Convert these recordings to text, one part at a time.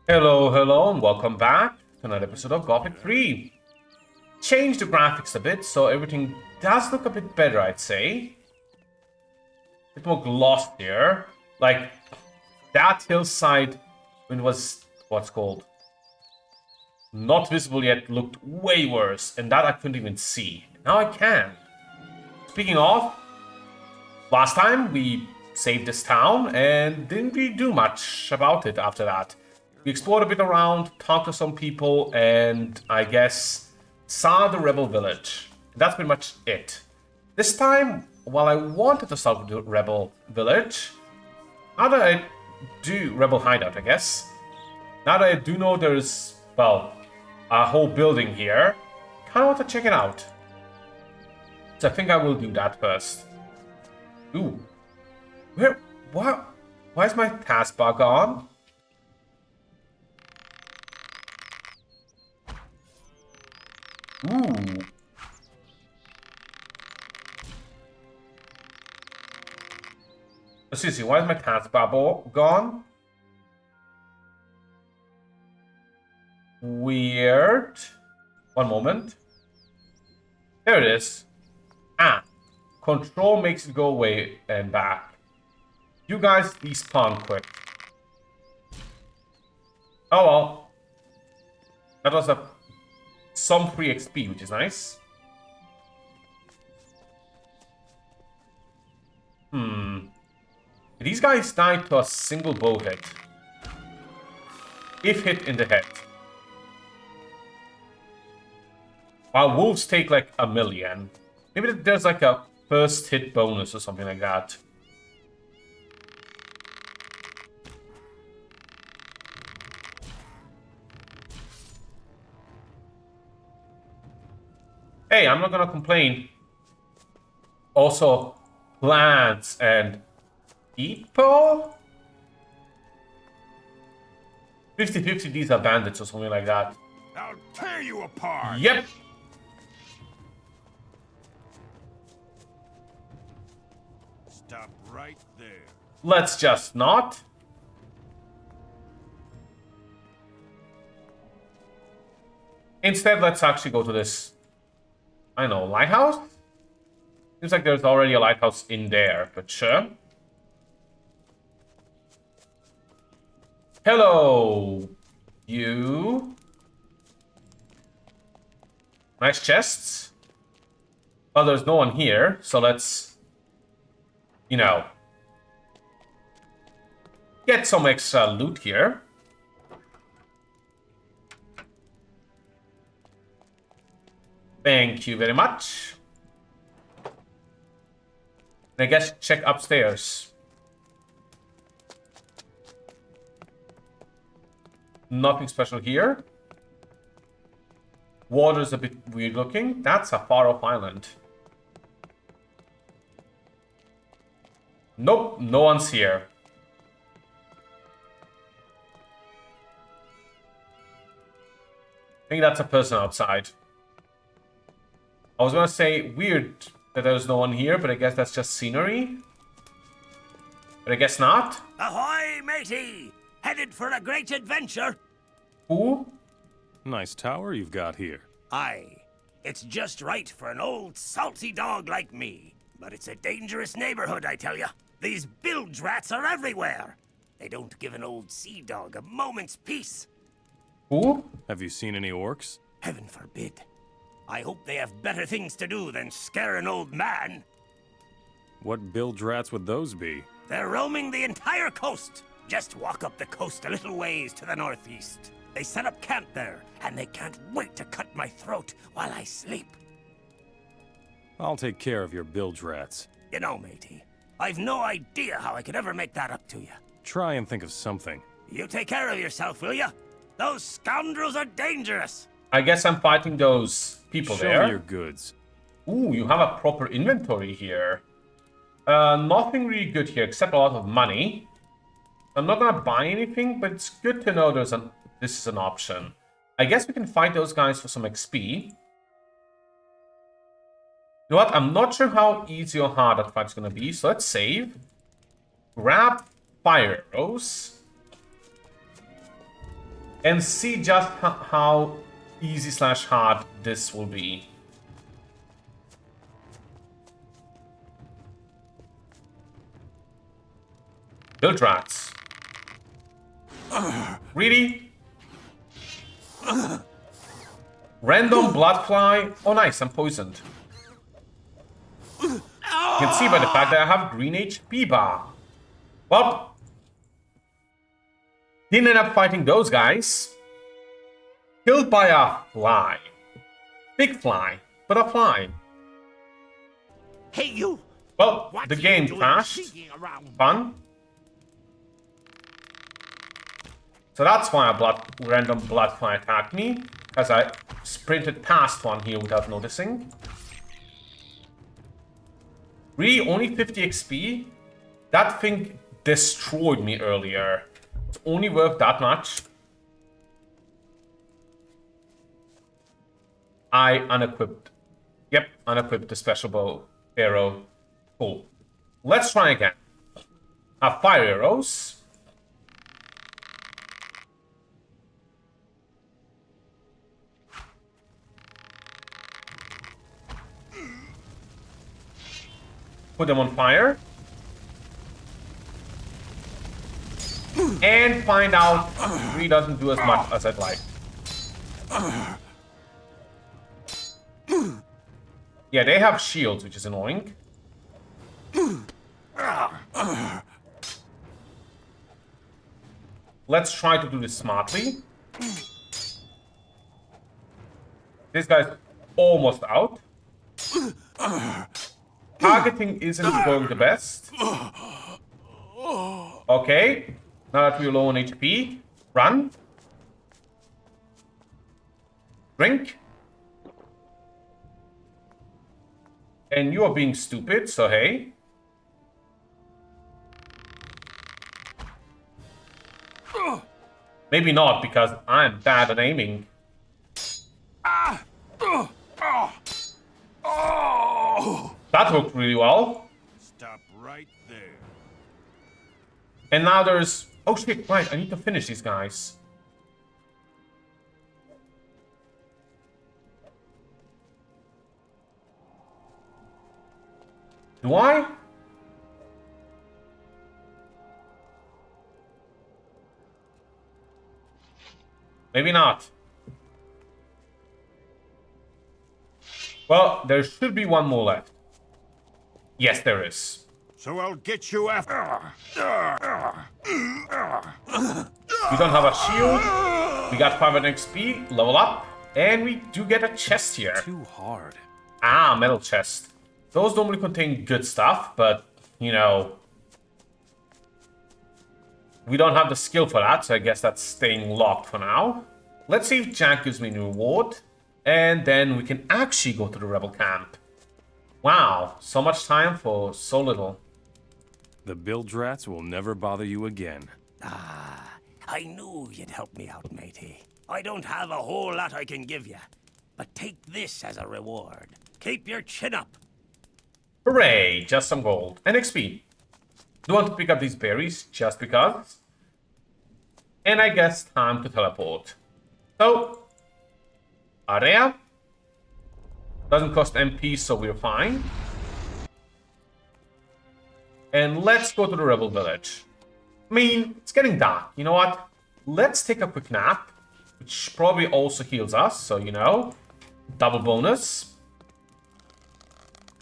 Hello, and welcome back to another episode of Gothic 3. Changed the graphics a bit, so everything does look a bit better, I'd say. A bit more glossier. Like, that hillside, when it was, what's called, not visible yet, looked way worse, and that I couldn't even see. Now I can. Speaking of, last time we saved this town, and didn't really do much about it after that. We explored a bit around, talked to some people, and I guess saw the rebel village. That's pretty much it. This time, while I wanted to start with the rebel village, now that I do rebel hideout, I guess. Now that I do know there's, well, a whole building here, kind of want to check it out. So I think I will do that first. Ooh, what? Why is my taskbar gone? Ooh. Seriously, why is my taskbar gone? Weird. One moment. There it is. Ah. Control makes it go away and back. You guys despawn quick. Oh well. That was some free XP, which is nice. These guys died to a single bow hit. If hit in the head. While wolves take like 1,000,000. Maybe there's like a first hit bonus or something like that. Hey, I'm not gonna complain. Also, plants and people? 50-50, these are bandits or something like that. I'll tear you apart! Yep. Stop right there. Let's just not. Instead, let's actually go to this, I don't know, lighthouse? Seems like there's already a lighthouse in there, but sure. Hello, you. Nice chests. Well, there's no one here, so let's, you know, get some extra loot here. Thank you very much. I guess check upstairs. Nothing special here. Water's a bit weird looking. That's a far-off island. Nope, no one's here. I think that's a person outside. I was gonna say weird that there's no one here, but I guess that's just scenery. But I guess not. Ahoy, matey! Headed for a great adventure? Who? Nice tower you've got here. Aye. It's just right for an old salty dog like me. But it's a dangerous neighborhood, I tell ya. These bilge rats are everywhere. They don't give an old sea dog a moment's peace. Who? Have you seen any orcs? Heaven forbid. I hope they have better things to do than scare an old man. What bilge rats would those be? They're roaming the entire coast. Just walk up the coast a little ways to the northeast. They set up camp there, and they can't wait to cut my throat while I sleep. I'll take care of your bilge rats. You know, matey, I've no idea how I could ever make that up to you. Try and think of something. You take care of yourself, will ya? Those scoundrels are dangerous. I guess I'm fighting those people Show there. me your goods. Ooh, you have a proper inventory here. Nothing really good here except a lot of money. I'm not gonna buy anything, but it's good to know this is an option. I guess we can fight those guys for some XP. You know what? I'm not sure how easy or hard that fight's gonna be, so let's save. Grab fire arrows. and see just how easy slash hard this will be. Build rats. Really? Random bloodfly. Oh nice, I'm poisoned. You can see by the fact that I have green HP bar. Well, didn't end up fighting those guys. Killed by a fly. Big fly, but a fly. Hey, you! Well, What the are you game doing crashed. sneaking around? Fun. So that's why a random bloodfly attacked me, as I sprinted past one here without noticing. Really, only 50 XP? That thing destroyed me earlier. It's only worth that much. I unequipped. Yep, unequipped the special bow arrow. Cool. Let's try again. Have fire arrows. Put them on fire. And find out it really doesn't do as much as I'd like. Yeah, they have shields, which is annoying. Let's try to do this smartly. This guy's almost out. Targeting isn't going the best. Okay. Now that we're low on HP, run. Drink. And you are being stupid, so hey. Maybe not, because I'm bad at aiming. That worked really well. Stop right there. And now there's... Oh shit, right, I need to finish these guys. Do I? Maybe not. Well, there should be one more left. Yes, there is. So I'll get you after. We don't have a shield. We got 500 XP, level up, and we do get a chest here. Too hard. Ah, metal chest. Those normally contain good stuff, but, you know... We don't have the skill for that, so I guess that's staying locked for now. Let's see if Jack gives me a new reward. And then we can actually go to the rebel camp. Wow, so much time for so little. The bilge rats will never bother you again. Ah, I knew you'd help me out, matey. I don't have a whole lot I can give you, but take this as a reward. Keep your chin up. Hooray, just some gold. And XP. Do want to pick up these berries, just because. And I guess time to teleport. So, area. Doesn't cost MP, so we're fine. And let's go to the rebel village. I mean, it's getting dark. You know what? Let's take a quick nap, which probably also heals us, so you know. Double bonus.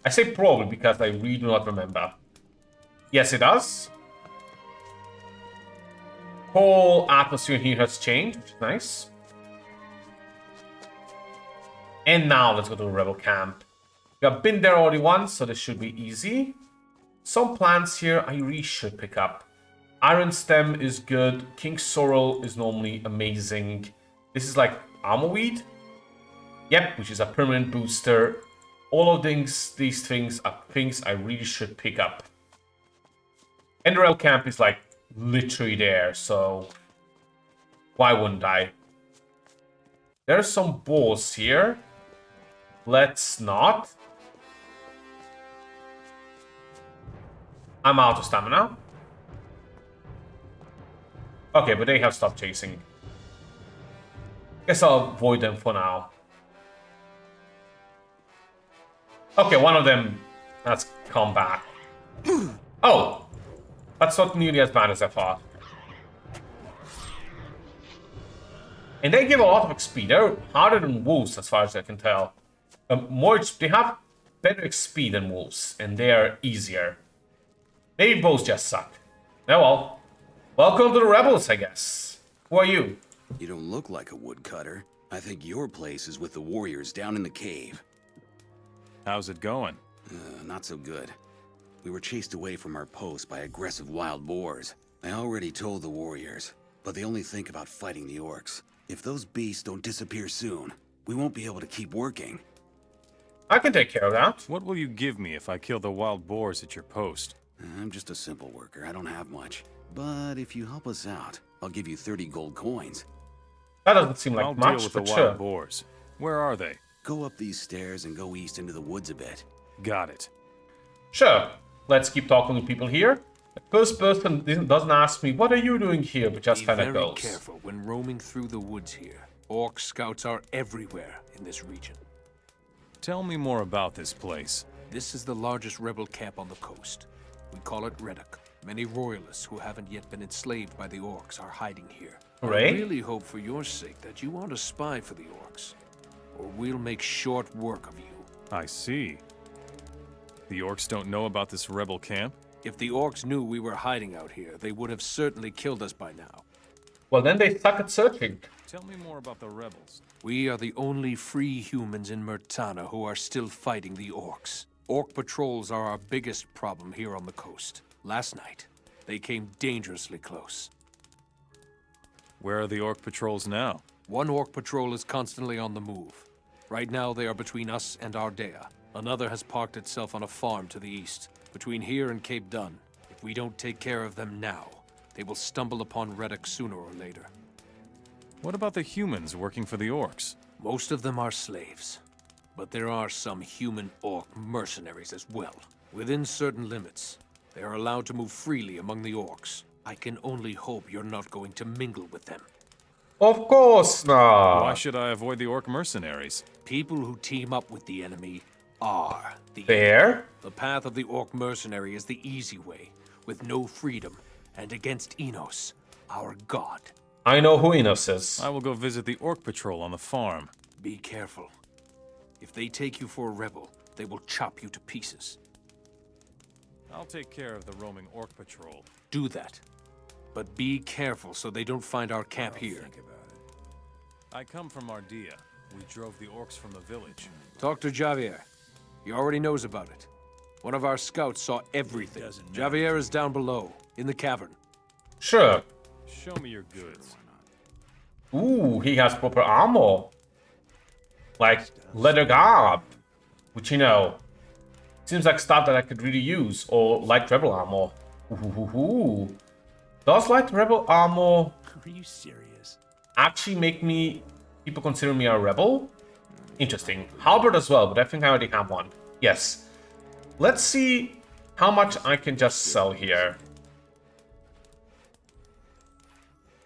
I say probably because I really do not remember. Yes, it does. Whole atmosphere here has changed, which is nice. And now let's go to the rebel camp. I've been there already once, so this should be easy. Some plants here I really should pick up. Iron Stem is good. King Sorrel is normally amazing. This is like Armorweed. Yep, which is a permanent booster. All of these things are things I really should pick up. And the rebel camp is like literally there, so why wouldn't I? There's some boars here. Let's not. I'm out of stamina. Okay, but they have stopped chasing. Guess I'll avoid them for now. Okay, one of them has come back. Oh! That's not nearly as bad as I thought. And they give a lot of XP. They're harder than wolves, as far as I can tell. They have better XP than wolves, and they are easier. Maybe both just suck. Oh well. Welcome to the rebels, I guess. Who are you? You don't look like a woodcutter. I think your place is with the warriors down in the cave. How's it going? Not so good. We were chased away from our post by aggressive wild boars. I already told the warriors, but they only think about fighting the orcs. If those beasts don't disappear soon, we won't be able to keep working. I can take care of that. What will you give me if I kill the wild boars at your post? I'm just a simple worker, I don't have much. But if you help us out, I'll give you 30 gold coins. That doesn't seem like I'll much, deal with but the sure. wild boars. Where are they? Go up these stairs and go east into the woods a bit. Got it. Sure. Let's keep talking to people here. The first person doesn't ask me, what are you doing here, but just Be kind of very goes. careful when roaming through the woods here. Orc scouts are everywhere in this region. Tell me more about this place. This is the largest rebel camp on the coast. We call it Reddock. Many royalists who haven't yet been enslaved by the orcs are hiding here. Hooray. I really hope for your sake that you aren't a spy for the orcs, or we'll make short work of you. I see. The orcs don't know about this rebel camp? If the orcs knew we were hiding out here, they would have certainly killed us by now. Well, then they suck at searching. Tell me more about the rebels. We are the only free humans in Murtana who are still fighting the orcs. Orc patrols are our biggest problem here on the coast. Last night, they came dangerously close. Where are the orc patrols now? One orc patrol is constantly on the move. Right now, they are between us and Ardea. Another has parked itself on a farm to the east, between here and Cape Dun. If we don't take care of them now, they will stumble upon Reddock sooner or later. What about the humans working for the orcs? Most of them are slaves, but there are some human-orc mercenaries as well. Within certain limits, they are allowed to move freely among the orcs. I can only hope you're not going to mingle with them. Of course not. Why should I avoid the orc mercenaries? People who team up with the enemy are the enemy. Fair. The path of the orc mercenary is the easy way, with no freedom, and against Enos, our god. I know who Enos is. I will go visit the orc patrol on the farm. Be careful. If they take you for a rebel, they will chop you to pieces. I'll take care of the roaming orc patrol. Do that. But be careful so they don't find our camp here. I come from Ardea. We drove the orcs from the village. Talk to Javier. He already knows about it. One of our scouts saw everything. Javier is down below, in the cavern. Sure. Show me your goods. Ooh, he has proper armor. Like leather garb. Which, you know, seems like stuff that I could really use. Or light rebel armor. Ooh. Does light rebel armor Are you serious? actually make people consider me a rebel? Interesting. Halberd as well, but I think I already have one. Yes. Let's see how much I can just sell here.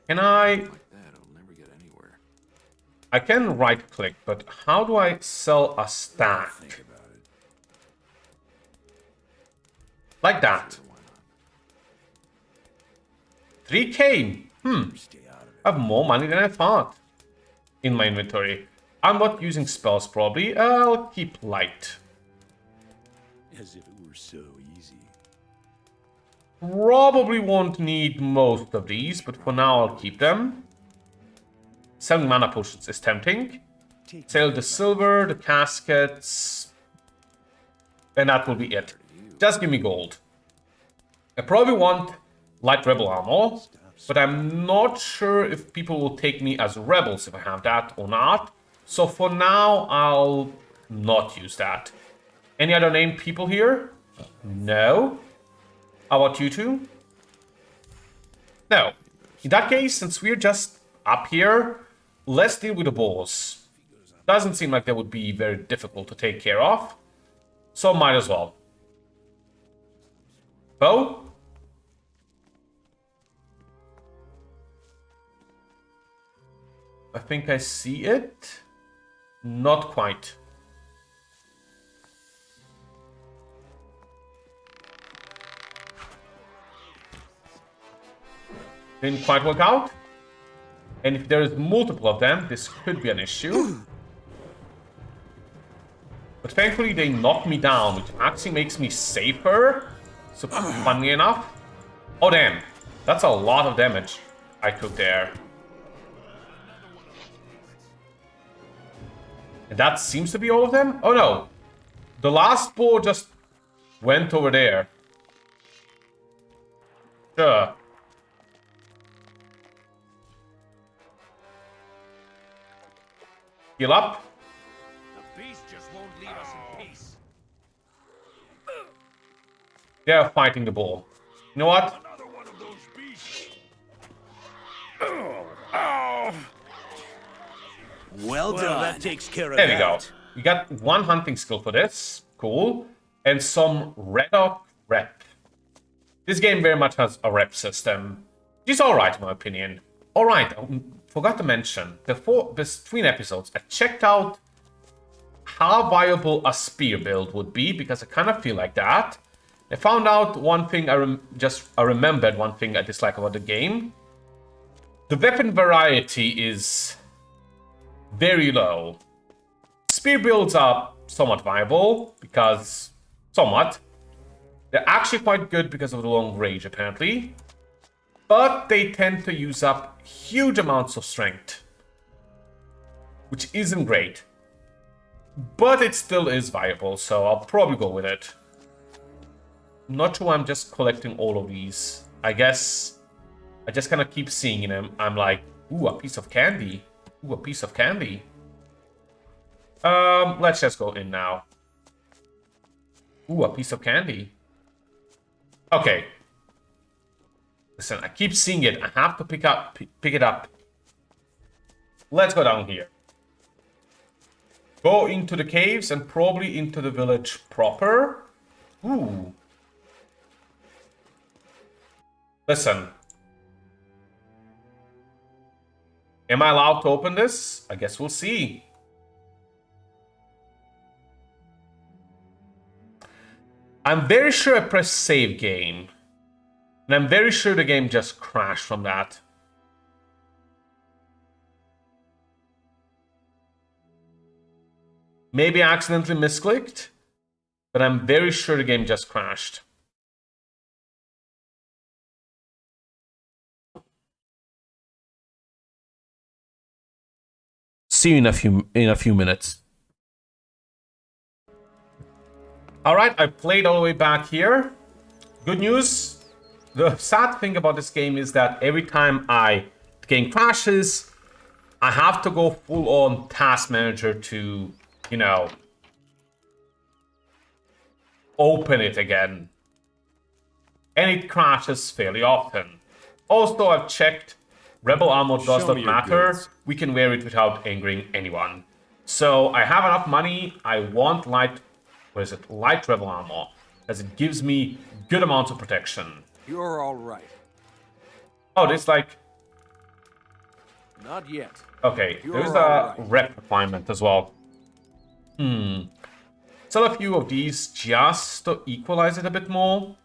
Can I... That'll never get anywhere. I can right click, but how do I sell a stack? Like that. 3k. I have more money than I thought in my inventory. I'm not using spells probably. I'll keep light. As if it were so easy. Probably won't need most of these, but for now I'll keep them. Selling mana potions is tempting. Sell the silver, the caskets, and that will be it. Just give me gold. I probably want light rebel armor, but I'm not sure if people will take me as rebels if I have that or not. So for now, I'll not use that. Any other named people here? No. How about you two? No. In that case, since we're just up here, let's deal with the boars. Doesn't seem like they would be very difficult to take care of. So might as well. Bo? I think I see it. Not quite. Didn't quite work out. And if there is multiple of them, this could be an issue. But thankfully they knocked me down, which actually makes me safer. So funny enough. Oh damn, that's a lot of damage I took there. And that seems to be all of them? Oh no. The last boar just went over there. Sure. Heal up. The beast just won't leave us in peace. They're fighting the bull. You know what? Another one of those beasts. Well Well, done. that takes care of There that. we go. You got one hunting skill for this. Cool. And some Reddock rep. This game very much has a rep system. It's alright in my opinion. Alright, I forgot to mention, between episodes, I checked out how viable a spear build would be, because I kind of feel like that. I found out one thing, I remembered one thing I dislike about the game. The weapon variety is very low. Spear builds are somewhat viable, because... somewhat. They're actually quite good because of the long range, apparently. But they tend to use up huge amounts of strength. Which isn't great. But it still is viable, so I'll probably go with it. I'm not sure I'm just collecting all of these. I guess I just kind of keep seeing them. I'm like, ooh, a piece of candy. Ooh, a piece of candy. Let's just go in now. Ooh, a piece of candy. Okay. Listen, I keep seeing it. I have to pick it up. Let's go down here. Go into the caves and probably into the village proper. Ooh. Listen. Am I allowed to open this? I guess we'll see. I'm very sure I pressed save game. And I'm very sure the game just crashed from that. Maybe I accidentally misclicked. But I'm very sure the game just crashed. See you in a few minutes. Alright, I played all the way back here. Good news. The sad thing about this game is that every time the game crashes, I have to go full on task manager to, you know, open it again. And it crashes fairly often. Also, I've checked, rebel armor does Show not me your matter. goods. We can wear it without angering anyone. So I have enough money. I want light rebel armor, as it gives me good amounts of protection. You're all right. Oh, there's like... Not yet. Okay, You're there's all a right. rep refinement as well. Sell a few of these just to equalize it a bit more.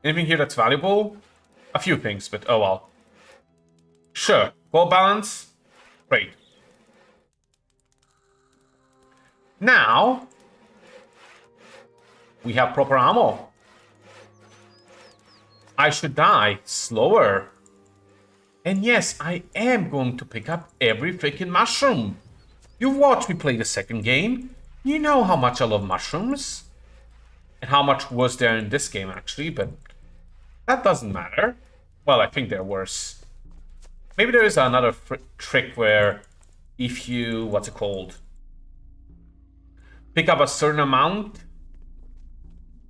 Anything here that's valuable? A few things, but oh well. Sure, gold balance. Great. Now, we have proper ammo. I should die slower. And yes, I am going to pick up every freaking mushroom. You've watched me play the second game. You know how much I love mushrooms. And how much was there in this game, actually, but that doesn't matter. Well, I think they're worse. Maybe there is another trick where if you, what's it called? Pick up a certain amount,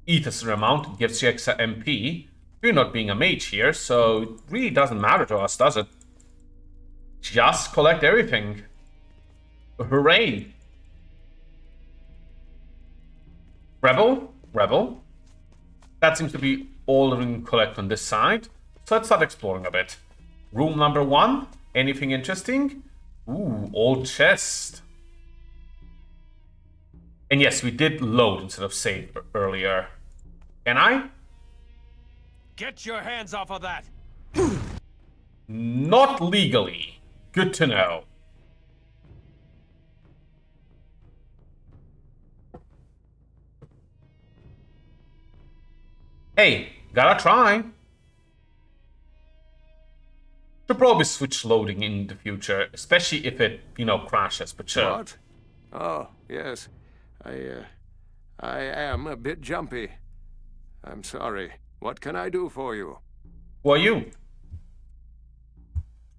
eat a certain amount, it gives you extra MP. We're not being a mage here, so it really doesn't matter to us, does it? Just collect everything. Hooray! Rebel. That seems to be all we can collect on this side. So let's start exploring a bit. Room number 1. Anything interesting? Ooh, old chest. And yes, we did load instead of save earlier. Can I? Get your hands off of that! Not legally. Good to know. Hey, gotta try. Should probably switch loading in the future, especially if it, crashes, but sure. What? Oh, yes. I am a bit jumpy. I'm sorry. What can I do for you? Who are you?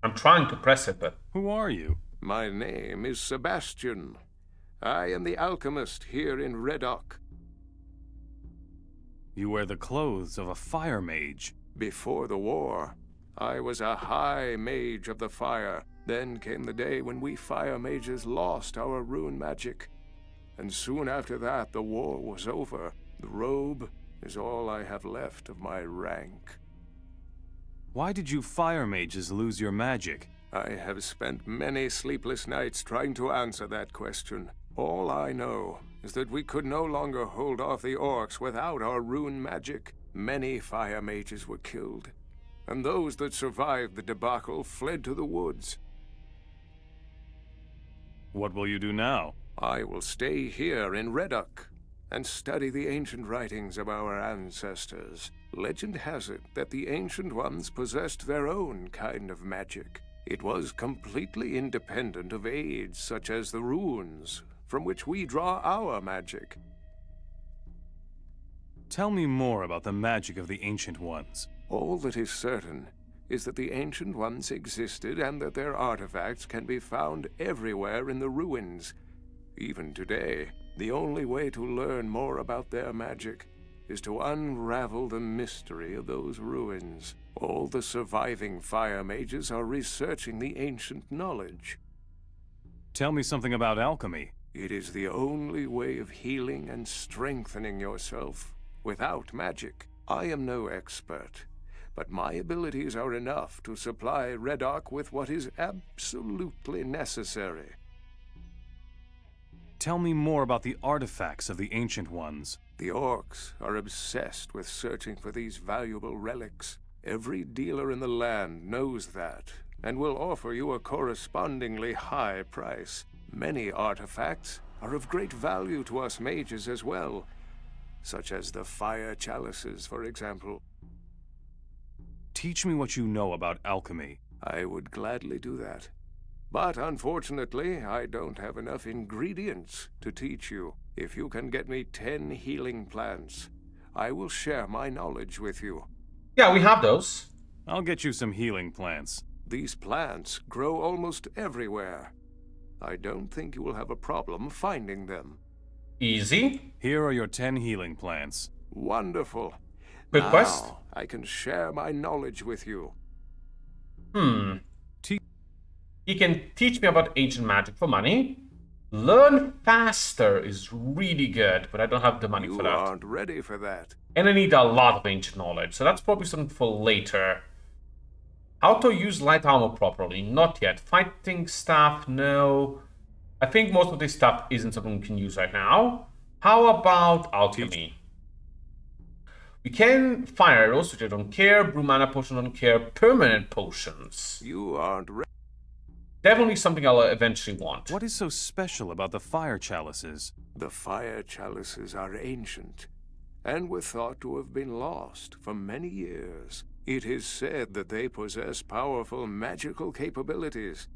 I'm trying to press it, but... Who are you? My name is Sebastian. I am the alchemist here in Reddock. You wear the clothes of a fire mage. Before the war, I was a high mage of the fire. Then came the day when we fire mages lost our rune magic. And soon after that, the war was over. The robe is all I have left of my rank. Why did you fire mages lose your magic? I have spent many sleepless nights trying to answer that question. All I know is that we could no longer hold off the orcs without our rune magic. Many fire mages were killed, and those that survived the debacle fled to the woods. What will you do now? I will stay here in Reddock and study the ancient writings of our ancestors. Legend has it that the Ancient Ones possessed their own kind of magic. It was completely independent of aids such as the runes, from which we draw our magic. Tell me more about the magic of the Ancient Ones. All that is certain is that the Ancient Ones existed and that their artifacts can be found everywhere in the ruins. Even today, the only way to learn more about their magic is to unravel the mystery of those ruins. All the surviving fire mages are researching the ancient knowledge. Tell me something about alchemy. It is the only way of healing and strengthening yourself without magic. I am no expert, but my abilities are enough to supply Reddock with what is absolutely necessary. Tell me more about the artifacts of the Ancient Ones. The orcs are obsessed with searching for these valuable relics. Every dealer in the land knows that, and will offer you a correspondingly high price. Many artifacts are of great value to us mages as well, such as the fire chalices, for example. Teach me what you know about alchemy. I would gladly do that. But unfortunately, I don't have enough ingredients to teach you. If you can get me 10 healing plants, I will share my knowledge with you. Yeah, we have those. I'll get you some healing plants. These plants grow almost everywhere. I don't think you will have a problem finding them. Easy. Here are your 10 healing plants. Wonderful. Quick quest. Now, I can share my knowledge with you. He can teach me about ancient magic for money. Learn faster is really good, but I don't have the money for You that. aren't ready for that. And I need a lot of ancient knowledge, so that's probably something for later. How to use light armor properly? Not yet. Fighting staff? No. I think most of this stuff isn't something we can use right now. How about alchemy? We can fire arrows, which I don't care. Brew mana potion, don't care. Permanent potions. You aren't ready. Definitely something I'll eventually want. What is so special about the fire chalices? The fire chalices are ancient, and were thought to have been lost for many years. It is said that they possess powerful magical capabilities.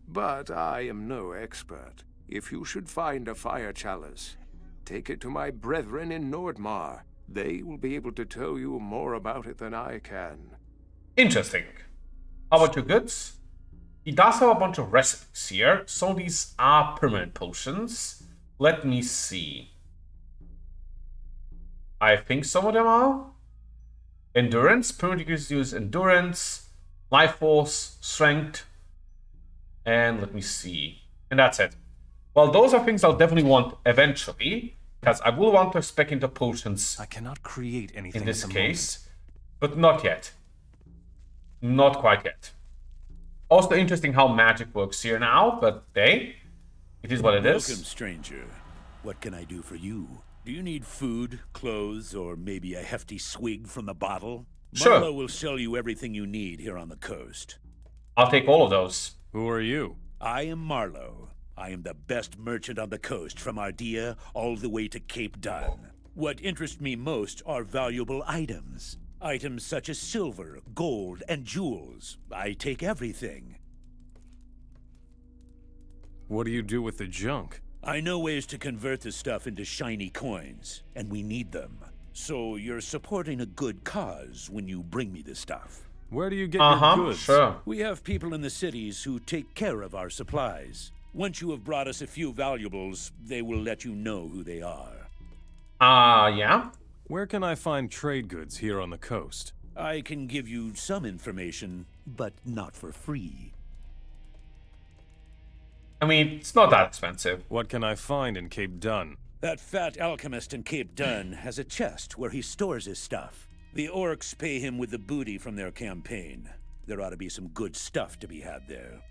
But I am no expert. If you should find a fire chalice, take it to my brethren in Nordmar. They will be able to tell you more about it than I can. Interesting. How about your goods? He does have a bunch of recipes here. Some of these are permanent potions. Let me see. I think some of them are. Endurance. Permanent use endurance. Life force. Strength. And let me see. And that's it. Well, those are things I'll definitely want eventually. Because I will want to spec into potions I cannot create anything in this at the case. But not yet. Not quite yet. Also interesting how magic works here now, but hey, it is what it is. Welcome, stranger. What can I do for you? Do you need food, clothes, or maybe a hefty swig from the bottle? Sure. Marlowe will sell you everything you need here on the coast. I'll take all of those. Who are you? I am Marlowe. I am the best merchant on the coast, from Ardea all the way to Cape Dunn. What interests me most are valuable items. Items such as silver, gold, and jewels. I take everything. What do you do with the junk? I know ways to convert the stuff into shiny coins, and we need them. So you're supporting a good cause when you bring me the stuff. Where do you get your goods? Sure. We have people in the cities who take care of our supplies. Once you have brought us a few valuables, they will let you know who they are. Yeah. Where can I find trade goods here on the coast? I can give you some information, but not for free. I mean, it's not that expensive. What can I find in Cape Dunn? That fat alchemist in Cape Dunn has a chest where he stores his stuff. The orcs pay him with the booty from their campaign. There ought to be some good stuff to be had there.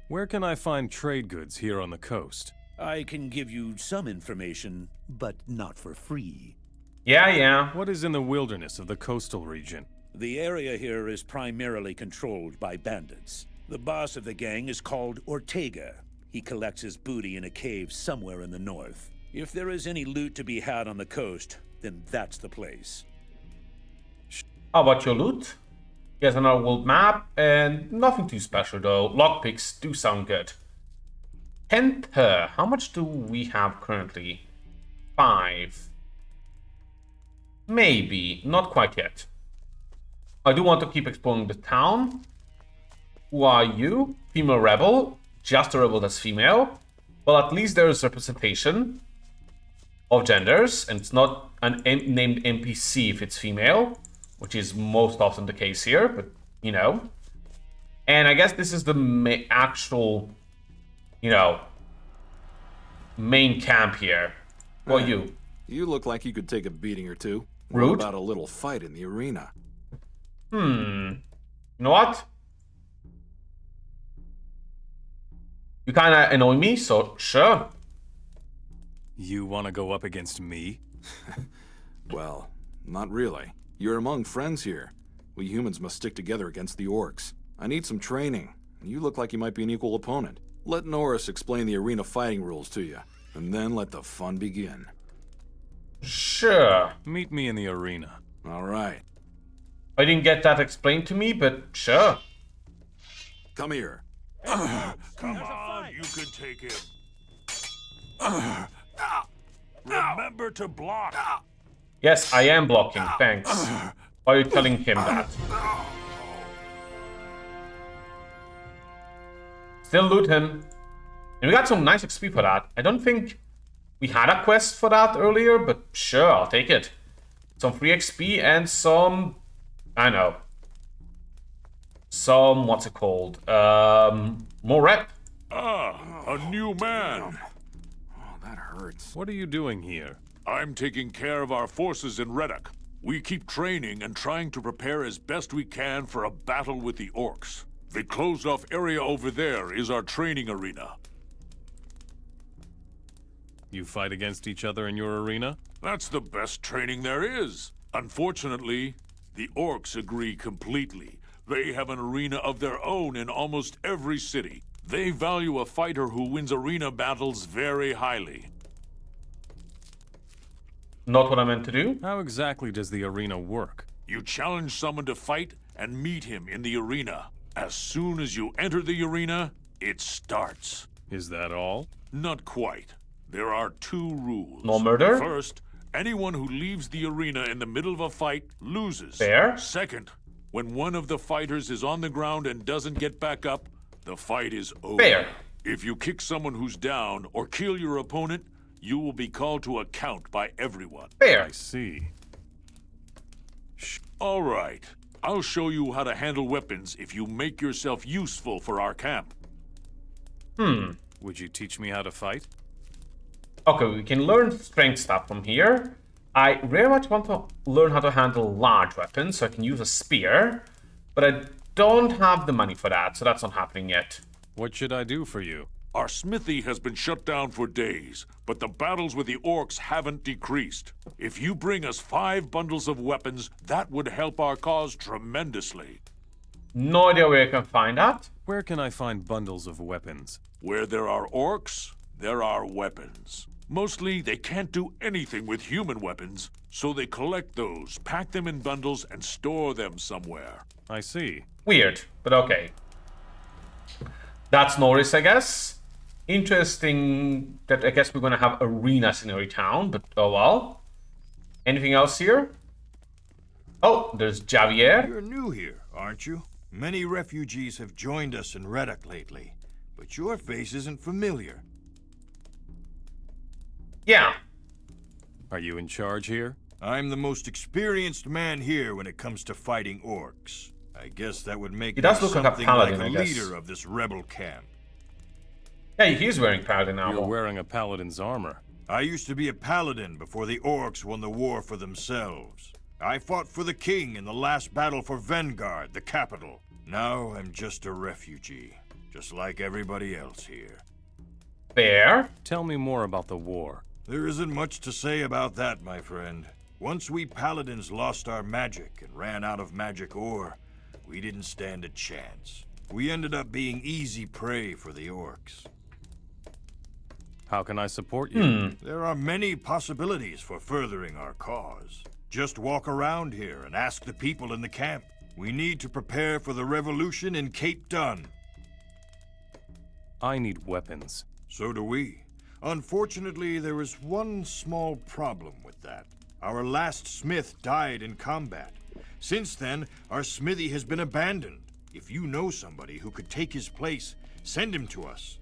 Where can I find trade goods here on the coast? I can give you some information, but not for free. Yeah. What is in the wilderness of the coastal region? The area here is primarily controlled by bandits. The boss of the gang is called Ortega. He collects his booty in a cave somewhere in the north. If there is any loot to be had on the coast, then that's the place. How about your loot? Here's another world map, and nothing too special though. Lockpicks do sound good. Panther, how much do we have currently? 5. Maybe, not quite yet. I do want to keep exploring the town. Who are you? Female rebel. Just a rebel that's female. Well, at least there is representation of genders, and it's not an named NPC if it's female, which is most often the case here, but you know. And I guess this is the actual, you know, main camp here. Who are you? You look like you could take a beating or two. Rude. What about a little fight in the arena? You know what? You kinda annoy me, so sure. You want to go up against me? Well, not really. You're among friends here. We humans must stick together against the orcs. I need some training, and you look like you might be an equal opponent. Let Norris explain the arena fighting rules to you, and then let the fun begin. Sure. Meet me in the arena. All right. I didn't get that explained to me, but sure. Come here. Come on, you can take him. Remember to block. Yes, I am blocking, thanks. Why are you telling him that? Still loot him. And we got some nice XP for that. I don't think we had a quest for that earlier, but sure, I'll take it. Some free XP and some... I know. Some... what's it called? More rep. A new man. Oh, that hurts. What are you doing here? I'm taking care of our forces in Reddock. We keep training and trying to prepare as best we can for a battle with the orcs. The closed-off area over there is our training arena. You fight against each other in your arena? That's the best training there is. Unfortunately, the orcs agree completely. They have an arena of their own in almost every city. They value a fighter who wins arena battles very highly. Not what I meant to do. How exactly does the arena work? You challenge someone to fight and meet him in the arena. As soon as you enter the arena, it starts. Is that all? Not quite. There are 2 rules. No murder? First, anyone who leaves the arena in the middle of a fight loses. Fair. Second, when one of the fighters is on the ground and doesn't get back up, the fight is over. Fair. If you kick someone who's down or kill your opponent, you will be called to account by everyone. Fair. I see. All right. I'll show you how to handle weapons if you make yourself useful for our camp. Would you teach me how to fight? Okay, we can learn strength stuff from here. I very much want to learn how to handle large weapons, so I can use a spear. But I don't have the money for that, so that's not happening yet. What should I do for you? Our smithy has been shut down for days, but the battles with the orcs haven't decreased. If you bring us 5 bundles of weapons, that would help our cause tremendously. No idea where you can find that. Where can I find bundles of weapons? Where there are orcs, there are weapons. Mostly, they can't do anything with human weapons, so they collect those, pack them in bundles, and store them somewhere. I see. Weird, but okay. That's Norris, I guess. Interesting that I guess we're gonna have arenas in every town, but oh well. Anything else here? Oh, there's Javier. You're new here, aren't you? Many refugees have joined us in Reddock lately, but your face isn't familiar. Yeah. Are you in charge here? I'm the most experienced man here when it comes to fighting orcs. I guess that would make He me does look like a something paladin, like I a guess. leader of this rebel camp. Yeah, he's wearing paladin armor. You're wearing a paladin's armor. I used to be a paladin before the orcs won the war for themselves. I fought for the king in the last battle for Vanguard, the capital. Now I'm just a refugee, just like everybody else here. Fair. Tell me more about the war. There isn't much to say about that, my friend. Once we paladins lost our magic and ran out of magic ore, we didn't stand a chance. We ended up being easy prey for the orcs. How can I support you? There are many possibilities for furthering our cause. Just walk around here and ask the people in the camp. We need to prepare for the revolution in Cape Dun. I need weapons. So do we. Unfortunately, there is one small problem with that. Our last smith died in combat. Since then, our smithy has been abandoned. If you know somebody who could take his place, send him to us.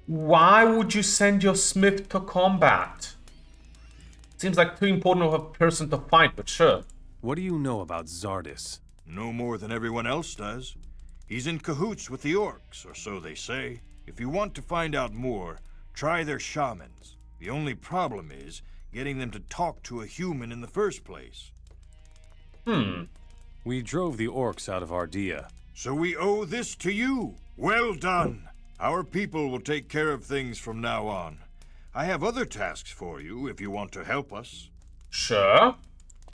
Why would you send your smith to combat? Seems like too important of a person to fight, but sure. What do you know about Zardis? No more than everyone else does. He's in cahoots with the orcs, or so they say. If you want to find out more, try their shamans. The only problem is getting them to talk to a human in the first place. We drove the orcs out of Ardea. So we owe this to you. Well done. Our people will take care of things from now on. I have other tasks for you if you want to help us. Sure.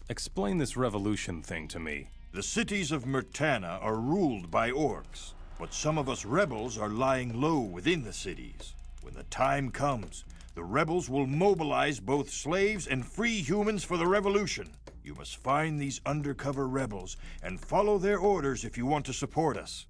Explain this revolution thing to me. The cities of Myrtana are ruled by orcs, but some of us rebels are lying low within the cities. When the time comes, the rebels will mobilize both slaves and free humans for the revolution. You must find these undercover rebels and follow their orders if you want to support us.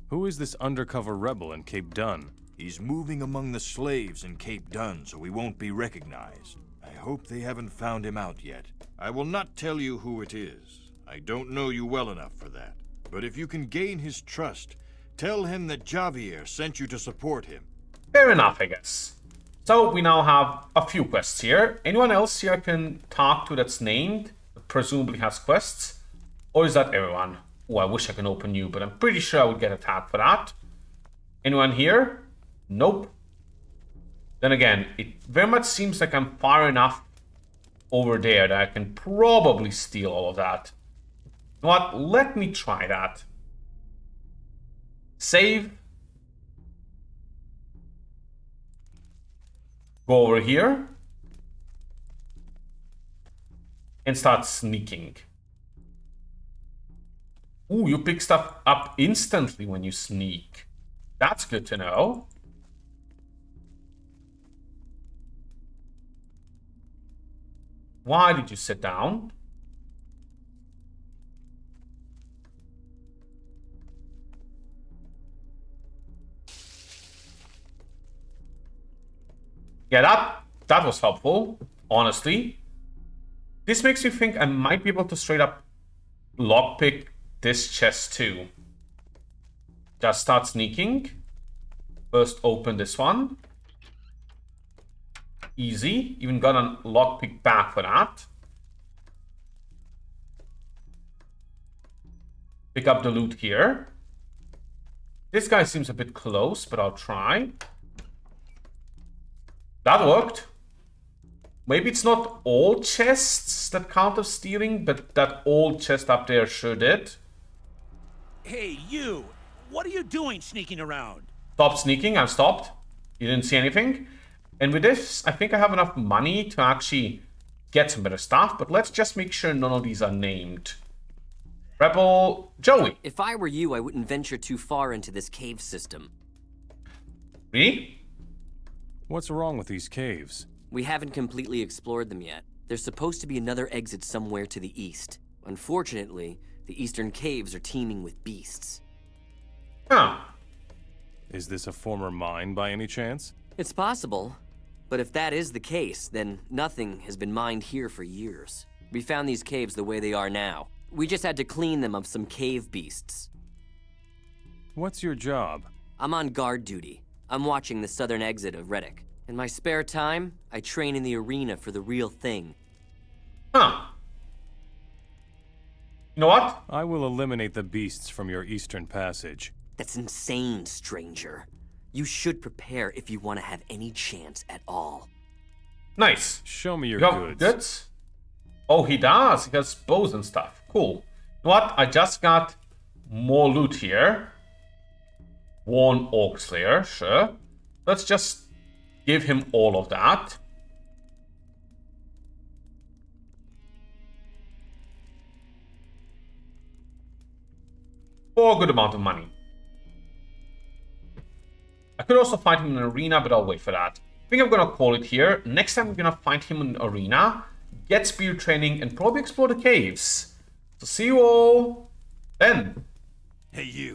Who is this undercover rebel in Cape Dun? He's moving among the slaves in Cape Dun, so he won't be recognized. I hope they haven't found him out yet. I will not tell you who it is. I don't know you well enough for that. But if you can gain his trust, tell him that Javier sent you to support him. Fair enough, I guess. So we now have a few quests here. Anyone else here I can talk to that's named, that presumably has quests? Or is that everyone? Oh, I wish I can open you, but I'm pretty sure I would get attacked for that. Anyone here? Nope. Then again, it very much seems like I'm far enough over there that I can probably steal all of that. You know what? Let me try that. Save. Go over here. And start sneaking. Ooh, you pick stuff up instantly when you sneak. That's good to know. Why did you sit down? Yeah, that was helpful, honestly. This makes me think I might be able to straight up lockpick this chest too. Just start sneaking. First open this one. Easy. Even got a lockpick back for that. Pick up the loot here. This guy seems a bit close, but I'll try. That worked. Maybe it's not all chests that count as stealing, but that old chest up there sure did. Hey, you! What are you doing sneaking around? Stop sneaking. I've stopped. You didn't see anything. And with this, I think I have enough money to actually get some better stuff. But let's just make sure none of these are named. Rebel Joey. If I were you, I wouldn't venture too far into this cave system. Really? What's wrong with these caves? We haven't completely explored them yet. There's supposed to be another exit somewhere to the east. Unfortunately, the eastern caves are teeming with beasts. Huh. Is this a former mine by any chance? It's possible. But if that is the case, then nothing has been mined here for years. We found these caves the way they are now. We just had to clean them of some cave beasts. What's your job? I'm on guard duty. I'm watching the southern exit of Reddock. In my spare time, I train in the arena for the real thing. Huh. You know what? I will eliminate the beasts from your eastern passage. That's insane, stranger. You should prepare if you want to have any chance at all. Nice. Show me your You got goods? Oh, he does. He has bows and stuff. Cool. You know what? I just got more loot here. One Orc Slayer, sure. Let's just give him all of that. For a good amount of money. I could also find him in an arena, but I'll wait for that. I think I'm gonna call it here. Next time we're gonna find him in an arena, get spear training, and probably explore the caves. So see you all then. Hey, you.